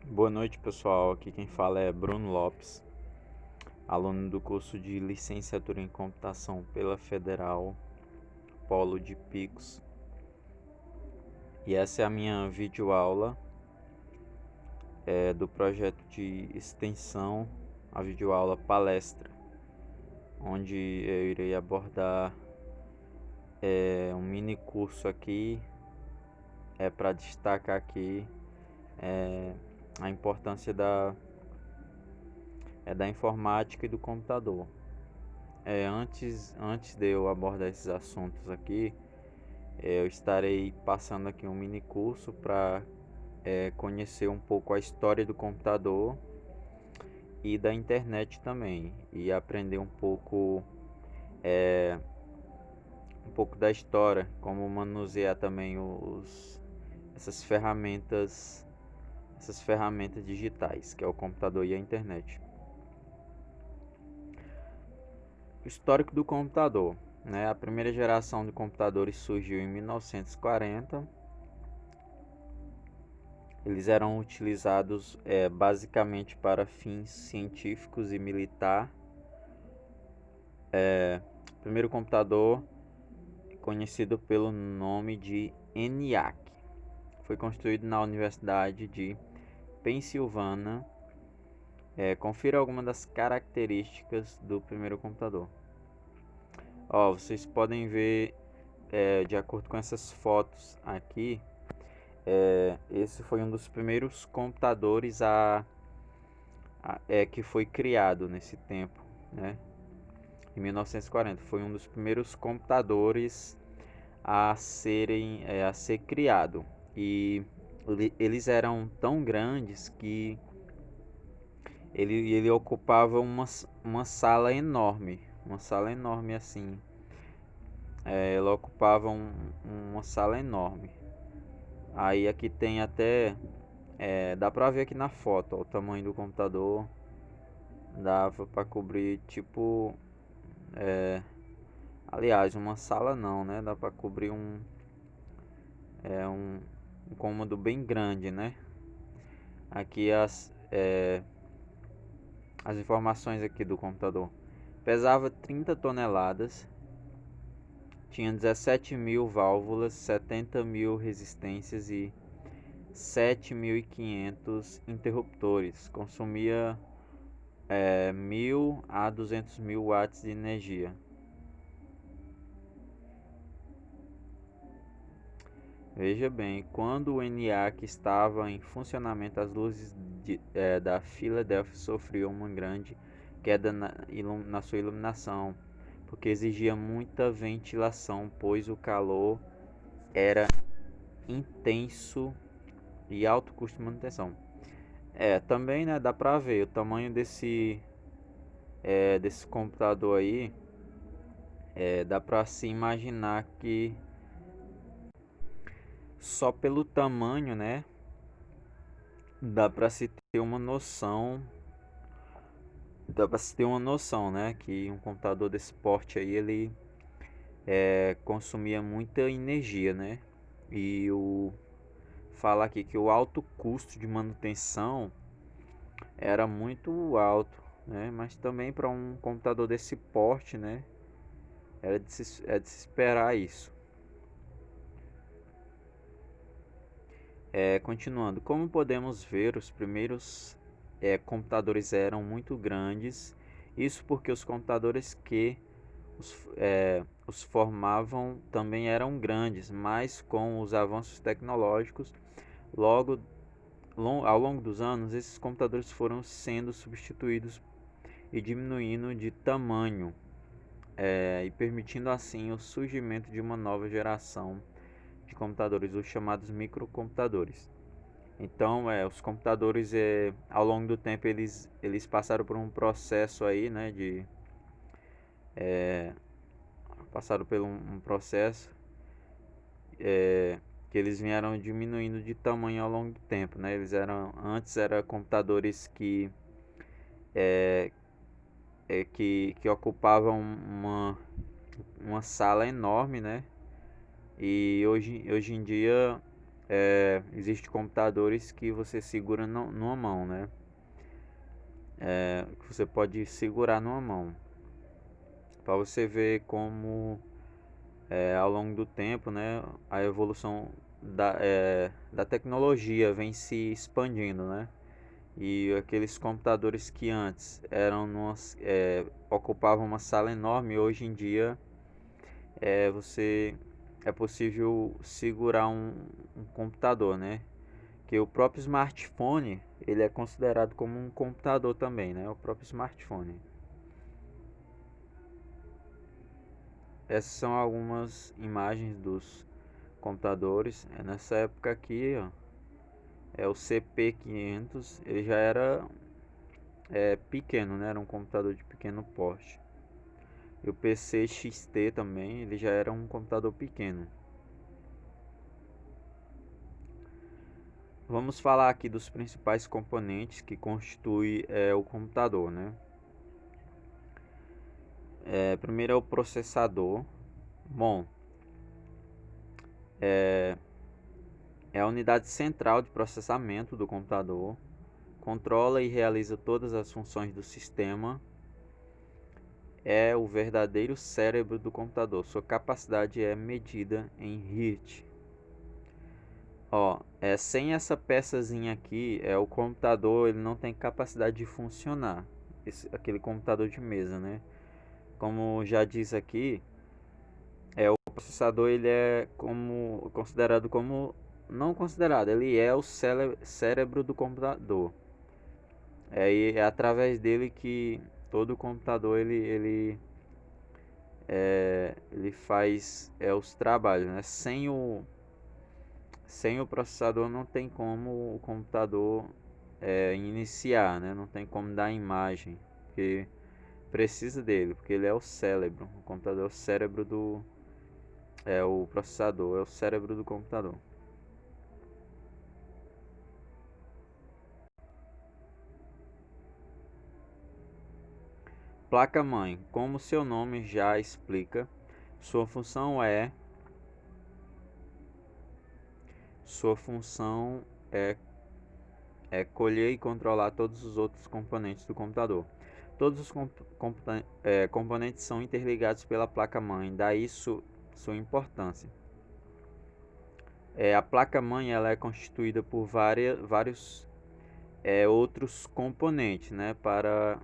Boa noite, pessoal. Aqui quem fala é Bruno Lopes, aluno do curso de Licenciatura em Computação pela Federal Polo de Picos. E essa é a minha videoaula do projeto de extensão, a videoaula palestra, onde eu irei abordar um mini curso aqui, para destacar aqui a importância da informática e do computador. Antes de eu abordar esses assuntos aqui, eu estarei passando aqui um mini curso para conhecer um pouco a história do computador e da internet também, e aprender um pouco da história, como manusear também essas ferramentas digitais, que é o computador e a internet. O histórico do computador, né? A primeira geração de computadores surgiu em 1940. Eles eram utilizados basicamente para fins científicos e militar. O primeiro computador, conhecido pelo nome de ENIAC, foi construído na Universidade de Pensilvânia. Confira algumas das características do primeiro computador. Vocês podem ver, de acordo com essas fotos aqui, esse foi um dos primeiros computadores que foi criado nesse tempo, né? Em 1940 foi um dos primeiros computadores a ser criado, e eles eram tão grandes que ele ocupava uma sala enorme, assim. Ela ocupava uma sala enorme. Aí aqui tem até dá pra ver aqui na foto, ó, o tamanho do computador. Dava pra cobrir tipo aliás, uma sala não, né? Dá pra cobrir um cômodo bem grande, né? Aqui as informações aqui do computador. Pesava 30 toneladas, tinha 17.000 válvulas, 70.000 resistências e 7.500 interruptores. Consumia 1.000 a 200.000 watts de energia. Veja bem, quando o ENIAC estava em funcionamento, as luzes da Filadélfia sofriam uma grande queda na sua iluminação, porque exigia muita ventilação, pois o calor era intenso e alto custo de manutenção. Também, né, dá pra ver o tamanho desse computador aí. Dá pra se imaginar que só pelo tamanho, né, dá pra se ter uma noção né, que um computador desse porte aí, ele consumia muita energia, né? E fala aqui que o alto custo de manutenção era muito alto, né? Mas também para um computador desse porte, né? É de se esperar isso. Continuando, como podemos ver, os primeiros computadores eram muito grandes. Isso porque os computadores que os formavam também eram grandes, mas com os avanços tecnológicos, ao longo dos anos, esses computadores foram sendo substituídos e diminuindo de tamanho, e permitindo assim o surgimento de uma nova geração de computadores, os chamados microcomputadores. Então, os computadores, ao longo do tempo, eles passaram por um processo aí, né, passaram por um processo que eles vieram diminuindo de tamanho ao longo do tempo, né? Antes eram computadores que ocupavam uma sala enorme, né? E hoje em dia Existem computadores que você segura numa mão, né? Que você pode segurar numa mão. Para você ver como ao longo do tempo, né, a evolução da tecnologia vem se expandindo, né? E aqueles computadores que antes ocupavam uma sala enorme, hoje em dia é possível segurar um computador, né? Que o próprio smartphone ele é considerado como um computador também, né? O próprio smartphone. Essas são algumas imagens dos computadores. Nessa época aqui, ó, o CP500, ele já era pequeno, né? Era um computador de pequeno porte. E o PC XT também, ele já era um computador pequeno. Vamos falar aqui dos principais componentes que constituem o computador, né? Primeiro é o processador. Bom, é a unidade central de processamento do computador. Controla e realiza todas as funções do sistema. É o verdadeiro cérebro do computador. Sua capacidade é medida em Hertz. Sem essa peçazinha aqui, o computador ele não tem capacidade de funcionar. Aquele computador de mesa, né? Como já diz aqui, o processador ele é considerado como não considerado, ele é o cérebro do computador. E é através dele que todo computador ele faz os trabalhos, né? Sem o processador não tem como o computador iniciar, né? Não tem como dar imagem, porque precisa dele, porque ele é o cérebro. O computador é o cérebro o processador é o cérebro do computador. Placa-mãe, como seu nome já explica, sua função é é colher e controlar todos os outros componentes do computador. Todos os componentes são interligados pela placa-mãe, daí sua importância. A placa-mãe ela é constituída por vários outros componentes, né, para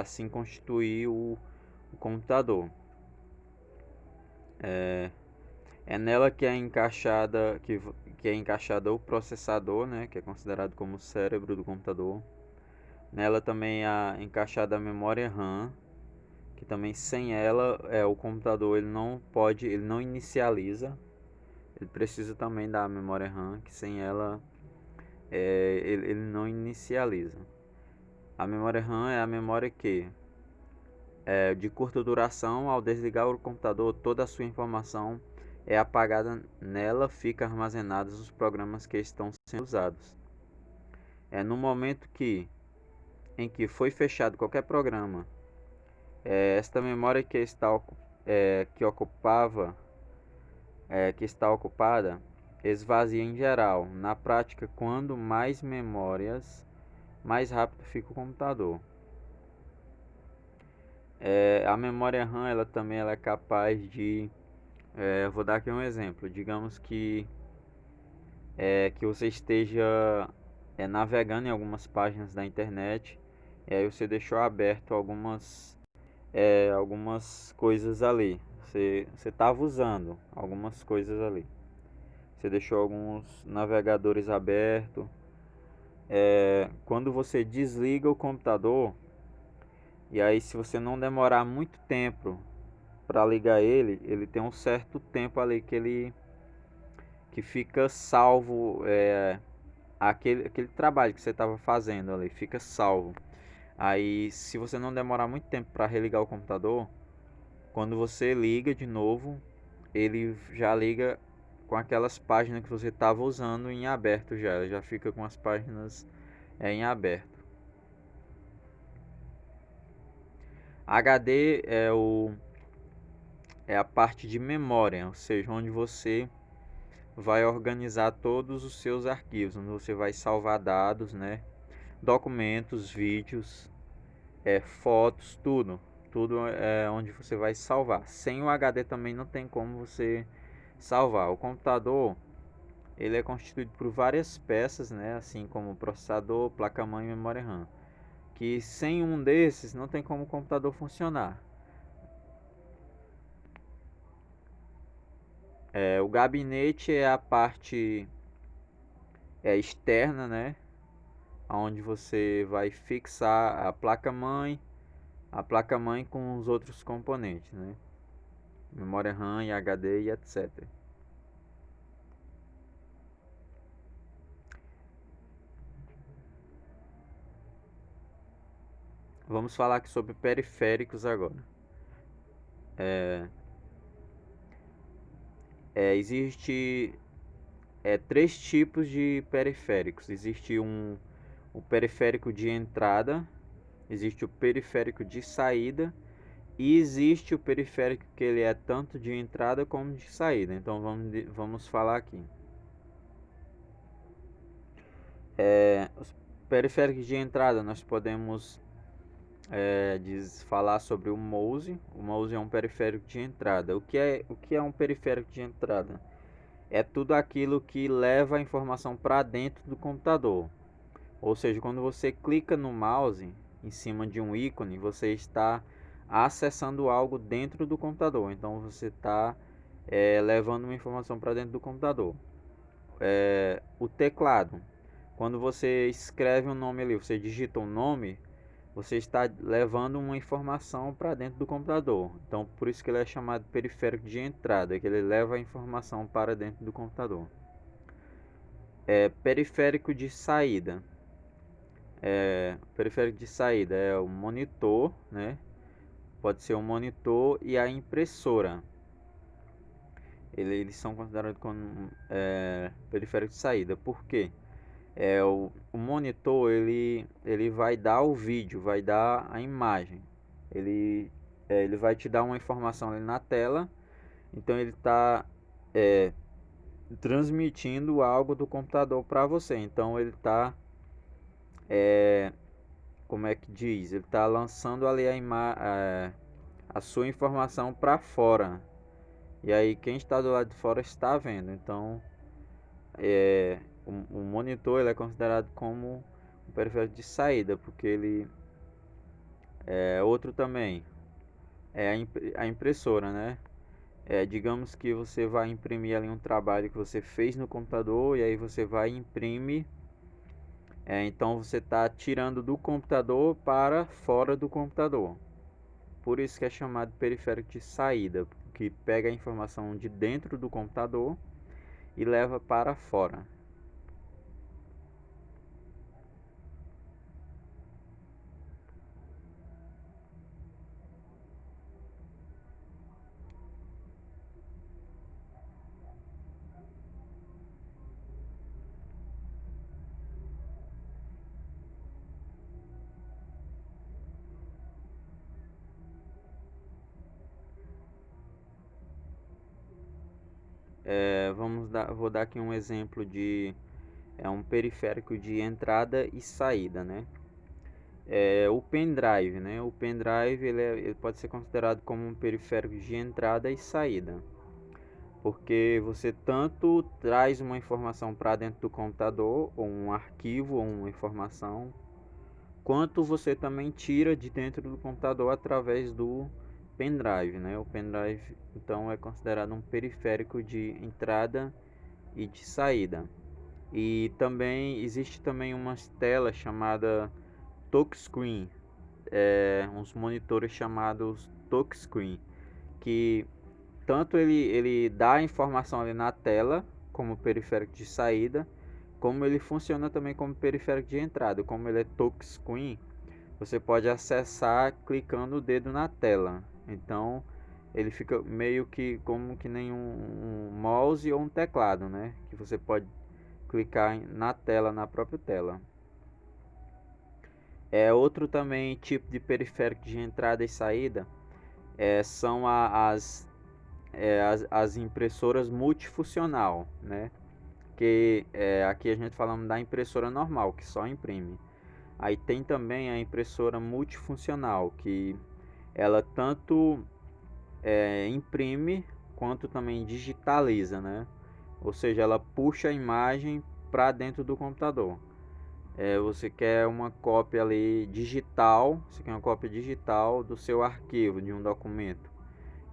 assim constituir o computador. É nela que é encaixada o processador, né, que é considerado como o cérebro do computador. Nela também é encaixada a memória RAM, que também sem ela o computador ele não inicializa. Ele precisa também da memória RAM, que sem ela ele não inicializa. A memória RAM é a memória que de curta duração. Ao desligar o computador, toda a sua informação é apagada nela, fica armazenados os programas que estão sendo usados. No momento em que foi fechado qualquer programa, esta memória que ocupava que está ocupada esvazia em geral. Na prática, quando mais memórias, mais rápido fica o computador. A memória RAM ela é capaz de vou dar aqui um exemplo. Digamos que você esteja navegando em algumas páginas da internet e aí você deixou aberto algumas coisas ali. Você estava usando algumas coisas ali. Você deixou alguns navegadores abertos. Quando você desliga o computador, e aí se você não demorar muito tempo para ligar ele tem um certo tempo ali que fica salvo aquele trabalho que você estava fazendo ali, fica salvo. Aí se você não demorar muito tempo para religar o computador, quando você liga de novo, ele já liga com aquelas páginas que você estava usando em aberto já. Ele já fica com as páginas em aberto. HD é a parte de memória, ou seja, onde você vai organizar todos os seus arquivos, onde você vai salvar dados, né? Documentos, vídeos, fotos, tudo é onde você vai salvar. Sem o HD também não tem como você salvar. O computador, ele é constituído por várias peças, né? Assim como processador, placa-mãe e memória RAM. Que sem um desses não tem como o computador funcionar. O gabinete é a parte externa, né? Onde você vai fixar a placa-mãe com os outros componentes, né? Memória RAM e HD e etc. Vamos falar aqui sobre periféricos agora. Existe três tipos de periféricos. Existe o periférico de entrada, existe o periférico de saída e existe o periférico que ele é tanto de entrada como de saída. Então vamos falar aqui. Os periféricos de entrada nós podemos falar sobre o mouse. O mouse é um periférico de entrada. O que é um periférico de entrada? É tudo aquilo que leva a informação para dentro do computador. Ou seja, quando você clica no mouse em cima de um ícone, você está acessando algo dentro do computador. Então você está levando uma informação para dentro do computador. O teclado, quando você escreve um nome ali, você digita um nome, você está levando uma informação para dentro do computador. Então por isso que ele é chamado periférico de entrada, que ele leva a informação para dentro do computador. Periférico de saída. Periférico de saída é o monitor, né? Pode ser o monitor e a impressora. Eles são considerados como periférico de saída. Por quê? O monitor ele vai dar o vídeo, vai dar a imagem. Ele vai te dar uma informação ali na tela. Então ele está transmitindo algo do computador para você. Então ele está como é que diz? Ele está lançando ali a sua informação para fora. E aí quem está do lado de fora está vendo. Então o monitor ele é considerado como um periférico de saída, porque ele é outro também. É a impressora, né? Digamos que você vai imprimir ali um trabalho que você fez no computador e aí você vai e imprime. Então você está tirando do computador para fora do computador. Por isso que é chamado periférico de saída, que pega a informação de dentro do computador e leva para fora. Vou dar aqui um exemplo de um periférico de entrada e saída, né? O pendrive, né? O pendrive ele pode ser considerado como um periférico de entrada e saída, porque você tanto traz uma informação para dentro do computador, ou um arquivo, ou uma informação, quanto você também tira de dentro do computador através do pendrive, né? O pendrive então é considerado um periférico de entrada e de saída. E também existe também umas telas chamada touchscreen, uns monitores chamados touchscreen, que tanto ele dá a informação ali na tela como periférico de saída, como ele funciona também como periférico de entrada. Como ele é touchscreen, você pode acessar clicando o dedo na tela. Então ele fica meio que como que nem um mouse ou um teclado, né? Que você pode clicar na tela, na própria tela. Outro também tipo de periférico de entrada e saída são as impressoras multifuncional, né? Que aqui a gente falando da impressora normal, que só imprime. Aí tem também a impressora multifuncional, que ela tanto imprime quanto também digitaliza, né? Ou seja, ela puxa a imagem para dentro do computador. Você quer uma cópia ali digital, você quer uma cópia digital do seu arquivo, de um documento.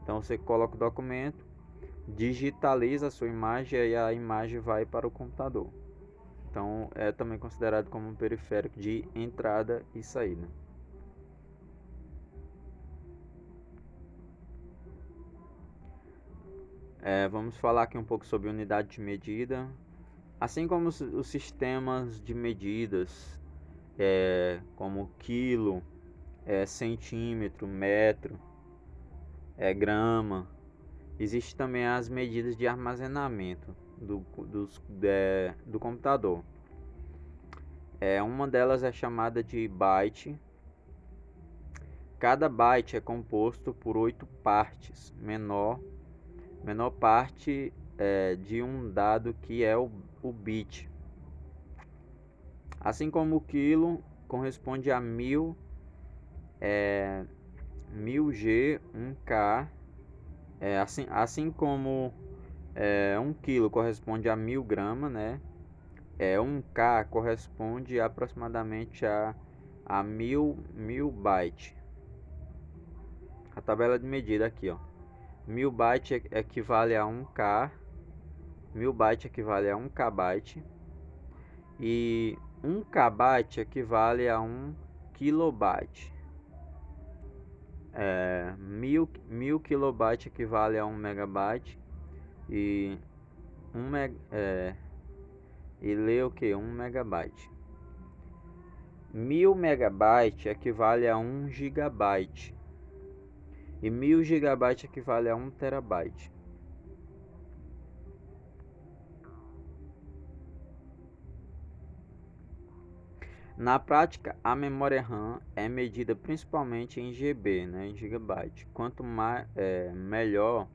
Então você coloca o documento, digitaliza a sua imagem e a imagem vai para o computador. Então é também considerado como um periférico de entrada e saída. Vamos falar aqui um pouco sobre unidade de medida. Assim como os sistemas de medidas, como quilo, centímetro, metro, grama, existe também as medidas de armazenamento do computador. Uma delas é chamada de byte. Cada byte é composto por 8 partes. Menor parte de um dado que é o bit. Assim como o quilo corresponde a 1000, 1000G, 1K. Assim como 1 quilo corresponde a 1000 gramas, né? 1K corresponde aproximadamente a 1000 bytes. A tabela de medida aqui, ó. 1000 bytes equivale a 1K. 1000 bytes equivale a 1 KB. E 1 KB equivale a 1 kilobyte. 1000 kilobytes equivale a 1 megabyte. E lê o que? 1 megabyte. 1000 megabytes equivale a 1 gigabyte. E 1000 gigabytes equivale a 1 terabyte. Na prática, a memória RAM é medida principalmente em GB, né, em gigabyte. Quanto mais melhor,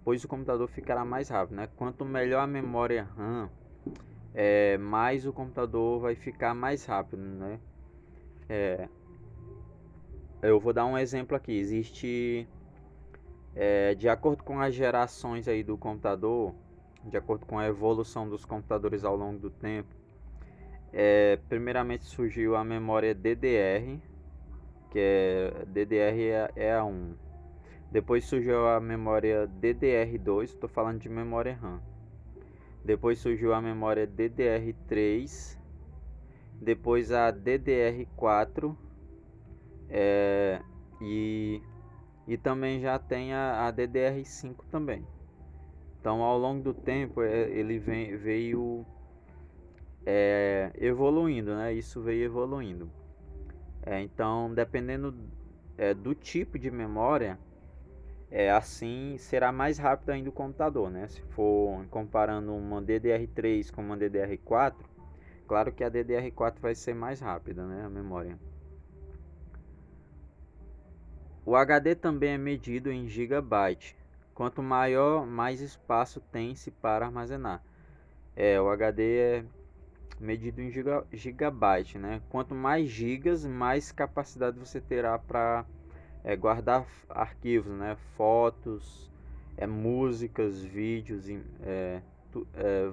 pois o computador ficará mais rápido, né? Quanto melhor a memória RAM, mais o computador vai ficar mais rápido, né? Eu vou dar um exemplo aqui. Existe, de acordo com as gerações aí do computador, de acordo com a evolução dos computadores ao longo do tempo, primeiramente surgiu a memória DDR, que DDR é a 1. Depois surgiu a memória DDR2, estou falando de memória RAM. Depois surgiu a memória DDR3, depois a DDR4, e também já tem a DDR5 também. Então, ao longo do tempo, ele veio evoluindo, né? Isso veio evoluindo. Então, dependendo do tipo de memória, assim será mais rápido ainda o computador, né? Se for comparando uma DDR3 com uma DDR4, claro que a DDR4 vai ser mais rápida, né? A memória. O HD também é medido em gigabyte. Quanto maior, mais espaço tem-se para armazenar. O HD é medido em gigabyte, né? Quanto mais gigas, mais capacidade você terá para guardar arquivos, né? Fotos, músicas, vídeos,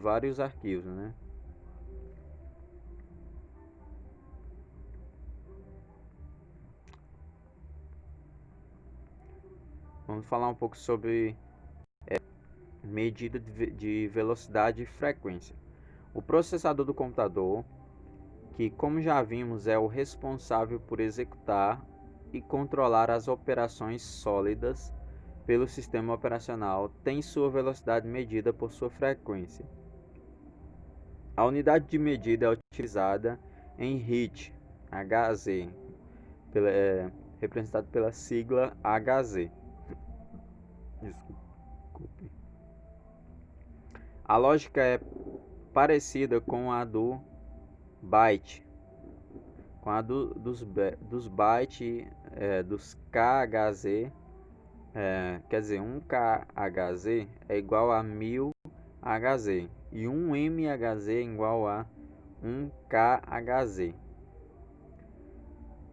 vários arquivos, né? Vamos falar um pouco sobre medida de velocidade e frequência. O processador do computador, que como já vimos é o responsável por executar e controlar as operações sólidas pelo sistema operacional, tem sua velocidade medida por sua frequência. A unidade de medida é utilizada em HZ, representado pela sigla HZ. Desculpe. A lógica é parecida com a do byte, com a dos bytes, dos KHZ, Quer dizer, 1 KHZ é igual a 1000 HZ e 1 MHZ é igual a 1 KHZ.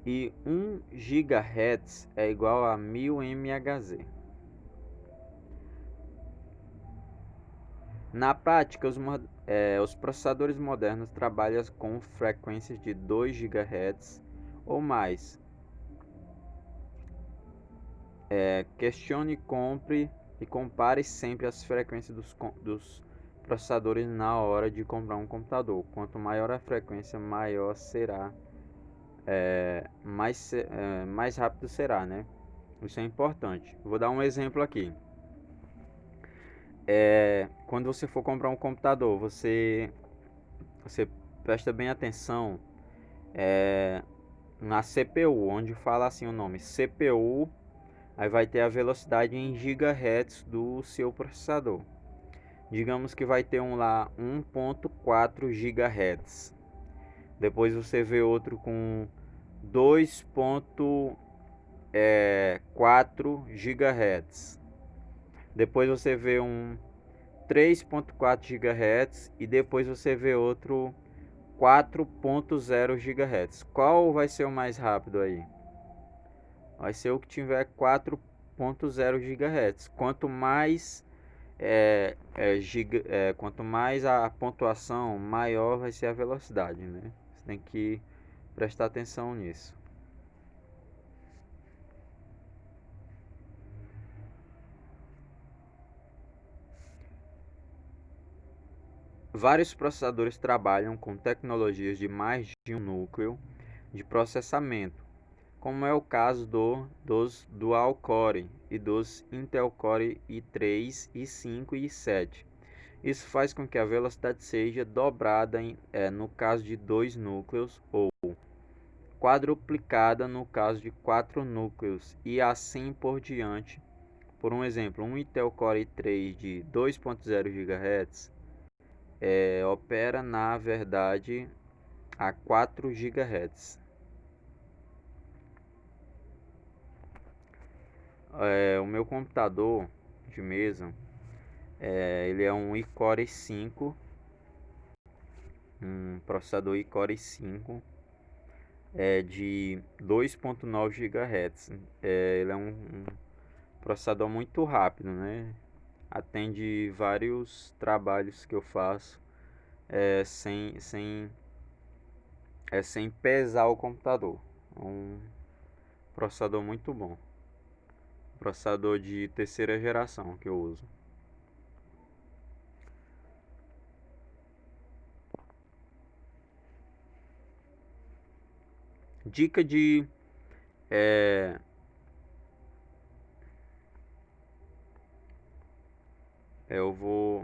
E 1 GHz é igual a 1000 MHz. Na prática, os processadores modernos trabalham com frequências de 2 GHz ou mais. Questione, compre e compare sempre as frequências dos processadores na hora de comprar um computador. Quanto maior a frequência, maior será, mais rápido será, né? Isso é importante. Vou dar um exemplo aqui. Quando você for comprar um computador, você presta bem atenção na CPU, onde fala assim o nome CPU, aí vai ter a velocidade em gigahertz do seu processador. Digamos que vai ter um lá 1.4 gigahertz. Depois você vê outro com 2.4 gigahertz. Depois você vê um 3.4 GHz e depois você vê outro 4.0 GHz. Qual vai ser o mais rápido aí? Vai ser o que tiver 4.0 GHz. Quanto mais a pontuação, maior vai ser a velocidade, né? Você tem que prestar atenção nisso. Vários processadores trabalham com tecnologias de mais de um núcleo de processamento, como é o caso dos Dual Core e dos Intel Core i3, i5 e i7. Isso faz com que a velocidade seja dobrada no caso de 2 núcleos ou quadruplicada no caso de 4 núcleos e assim por diante. Por um exemplo, um Intel Core i3 de 2.0 GHz opera na verdade a 4 GHz. O meu computador de mesa, ele é um iCore i5, um processador iCore i5 de 2.9 GHz. Ele é um processador muito rápido, né? Atende vários trabalhos que eu faço sem pesar o computador. É um processador muito bom. Processador de terceira geração que eu uso. Dica de eu vou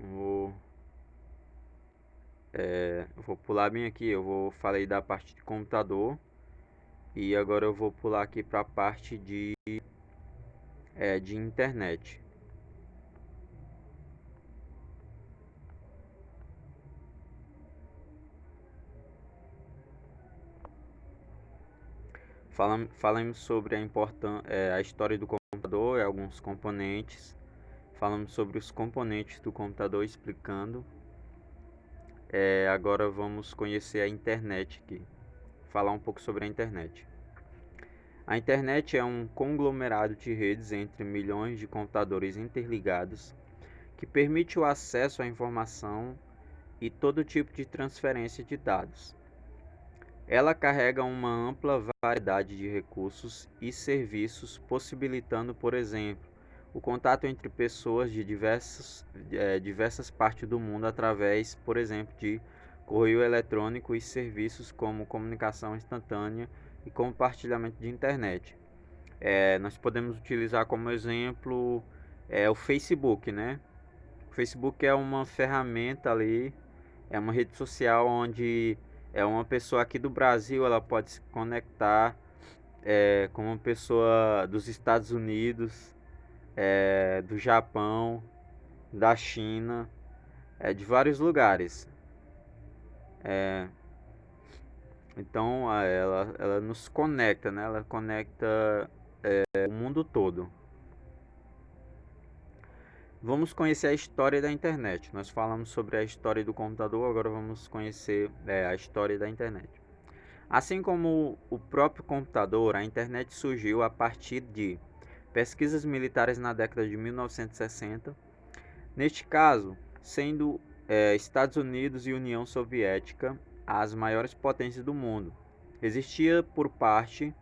pular bem aqui. Eu falei da parte de computador e agora eu vou pular aqui para a parte de internet. Falamos sobre a história do computador e alguns componentes. Falamos sobre os componentes do computador explicando. Agora vamos conhecer a internet aqui. Falar um pouco sobre a internet. A internet é um conglomerado de redes entre milhões de computadores interligados que permite o acesso à informação e todo tipo de transferência de dados. Ela carrega uma ampla variedade de recursos e serviços, possibilitando, por exemplo, o contato entre pessoas de diversas partes do mundo através, por exemplo, de correio eletrônico e serviços como comunicação instantânea e compartilhamento de internet. Nós podemos utilizar como exemplo o Facebook, né? O Facebook é uma ferramenta ali, é uma rede social onde uma pessoa aqui do Brasil ela pode se conectar com uma pessoa dos Estados Unidos, do Japão, da China, de vários lugares. Então ela nos conecta, né? Ela conecta o mundo todo. Vamos conhecer a história da internet. Nós falamos sobre a história do computador, agora vamos conhecer a história da internet. Assim como o próprio computador, a internet surgiu a partir de pesquisas militares na década de 1960. Neste caso, sendo Estados Unidos e União Soviética as maiores potências do mundo, existia por parte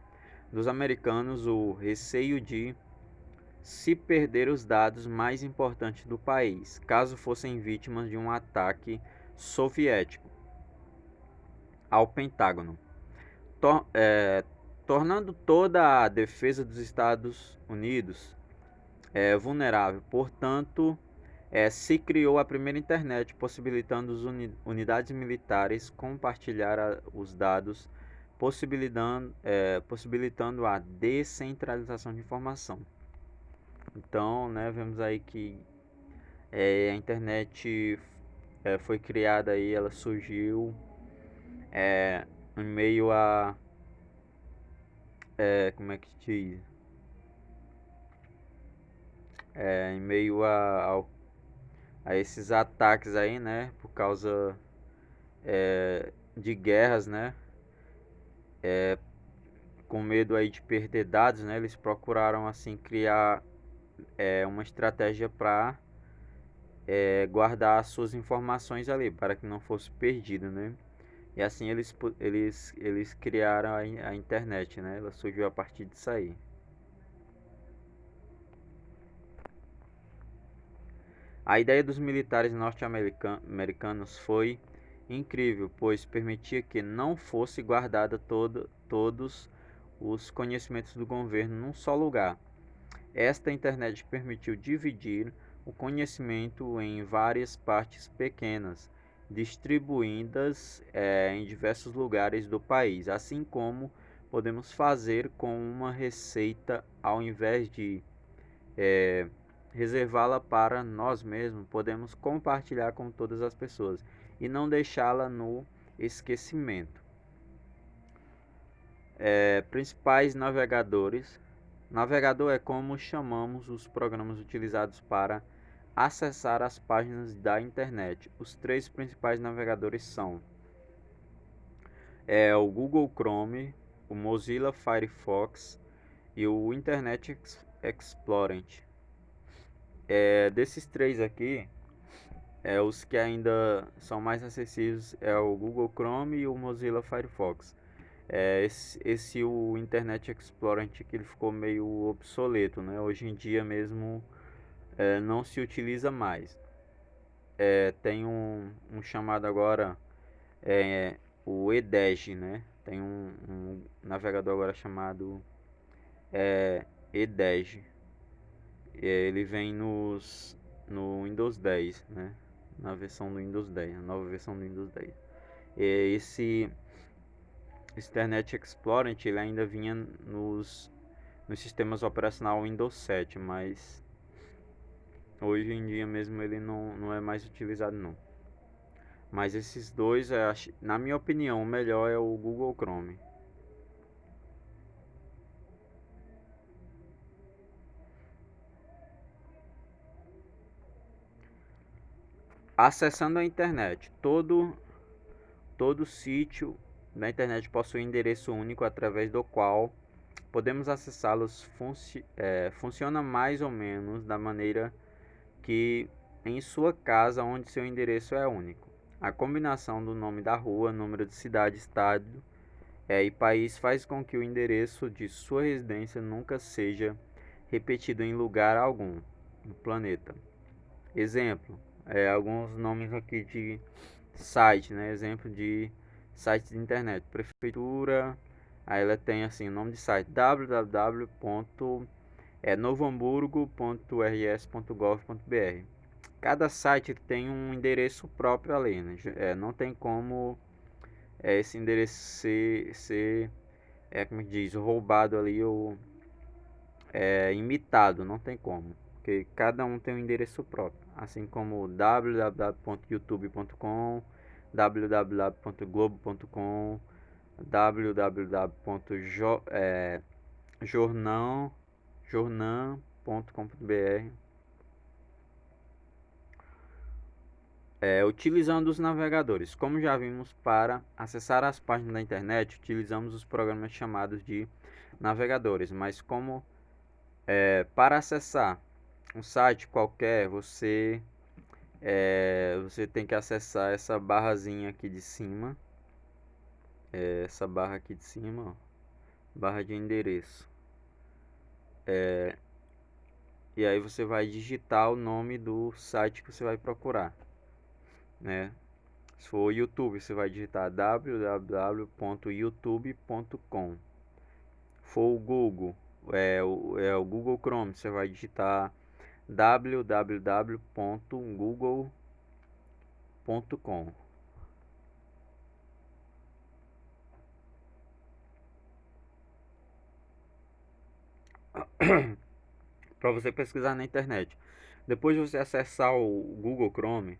dos americanos o receio de se perder os dados mais importantes do país, caso fossem vítimas de um ataque soviético ao Pentágono, tor tornando toda a defesa dos Estados Unidos vulnerável. Portanto, se criou a primeira internet, possibilitando as unidades militares compartilhar os dados, possibilitando a descentralização de informação. Então, né, vemos aí que a internet foi criada aí, ela surgiu em meio a como é que diz? Em meio a esses ataques aí, né, por causa de guerras, né, com medo aí de perder dados, né, eles procuraram assim criar uma estratégia para guardar as suas informações ali, para que não fosse perdido, né? E assim eles criaram a internet, né? Ela surgiu a partir disso aí. A ideia dos militares norte-americanos foi incrível, pois permitia que não fosse guardada todos os conhecimentos do governo num só lugar. Esta internet permitiu dividir o conhecimento em várias partes pequenas, distribuídas em diversos lugares do país, assim como podemos fazer com uma receita ao invés de reservá-la para nós mesmos, podemos compartilhar com todas as pessoas e não deixá-la no esquecimento. Principais navegadores. Navegador é como chamamos os programas utilizados para acessar as páginas da internet. Os três principais navegadores são o Google Chrome, o Mozilla Firefox e o Internet Explorer. Desses três aqui, os que ainda são mais acessíveis é o Google Chrome e o Mozilla Firefox. O Internet Explorer que ele ficou meio obsoleto, né? Hoje em dia mesmo não se utiliza mais. Tem um chamado agora, o Edge, né? Tem um navegador agora chamado Edge. Ele vem no Windows 10, né? Na versão do Windows 10, a nova versão do Windows 10. Esse Internet Explorer ele ainda vinha nos sistemas operacionais Windows 7, mas hoje em dia mesmo ele não é mais utilizado não. Mas esses dois, na minha opinião, o melhor é o Google Chrome. Acessando a internet, todo sítio na internet possui um endereço único através do qual podemos acessá-los. Funciona mais ou menos da maneira que em sua casa, onde seu endereço é único. A combinação do nome da rua, número de cidade, estado e país faz com que o endereço de sua residência nunca seja repetido em lugar algum no planeta. Exemplo, alguns nomes aqui de site, né? Exemplo de sites de internet, prefeitura, aí ela tem assim o nome de site www.novohamburgo.rs.gov.br. Cada site tem um endereço próprio ali, né? Não tem como esse endereço ser como diz, roubado ali ou imitado, não tem como, porque cada um tem um endereço próprio, assim como www.youtube.com, www.globo.com, www.jornam.com.br. Utilizando os navegadores. Como já vimos, para acessar as páginas da internet, utilizamos os programas chamados de navegadores. Mas como para acessar um site qualquer, você tem que acessar essa barrazinha aqui de cima, essa barra aqui de cima, ó, barra de endereço. E aí você vai digitar o nome do site que você vai procurar, né? Se for o YouTube, você vai digitar www.youtube.com. For o Google, o Google Chrome, você vai digitar www.google.com. Para você pesquisar na internet. Depois de você acessar o Google Chrome,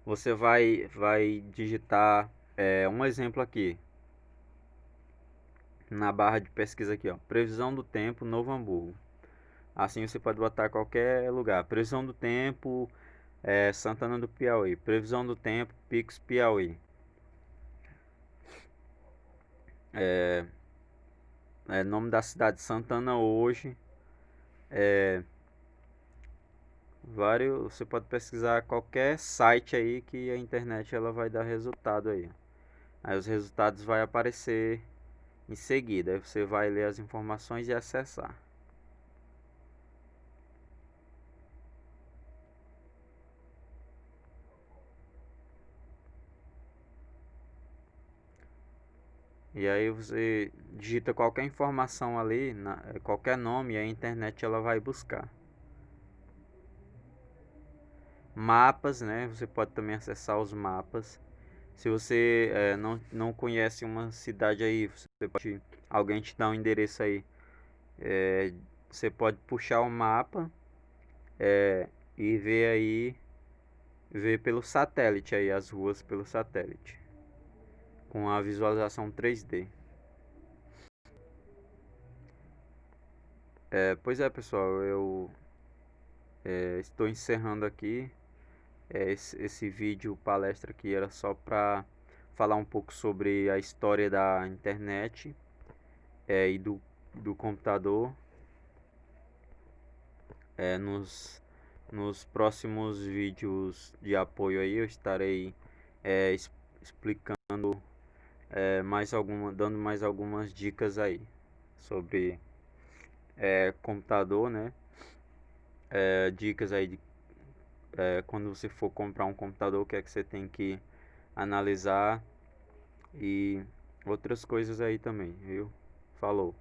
você vai digitar um exemplo aqui na barra de pesquisa aqui, ó, previsão do tempo Novo Hamburgo. Assim você pode botar qualquer lugar. Previsão do tempo Santana do Piauí. Previsão do tempo Pix Piauí. Nome da cidade Santana hoje. Você pode pesquisar qualquer site aí que a internet ela vai dar resultado aí. Aí os resultados vai aparecer em seguida. Aí você vai ler as informações e acessar. E aí você digita qualquer informação ali, qualquer nome, e a internet ela vai buscar. Mapas, né? Você pode também acessar os mapas. Se você não conhece uma cidade aí, alguém te dá um endereço aí, você pode puxar o mapa e ver aí, ver pelo satélite aí, as ruas pelo satélite, com a visualização 3D. Pois é, pessoal, eu estou encerrando aqui. Esse vídeo palestra aqui era só para falar um pouco sobre a história da internet e do computador. Nos próximos vídeos de apoio aí eu estarei explicando dando mais algumas dicas aí sobre computador, né? Dicas aí de quando você for comprar um computador, o que é que você tem que analisar e outras coisas aí também, viu? Falou!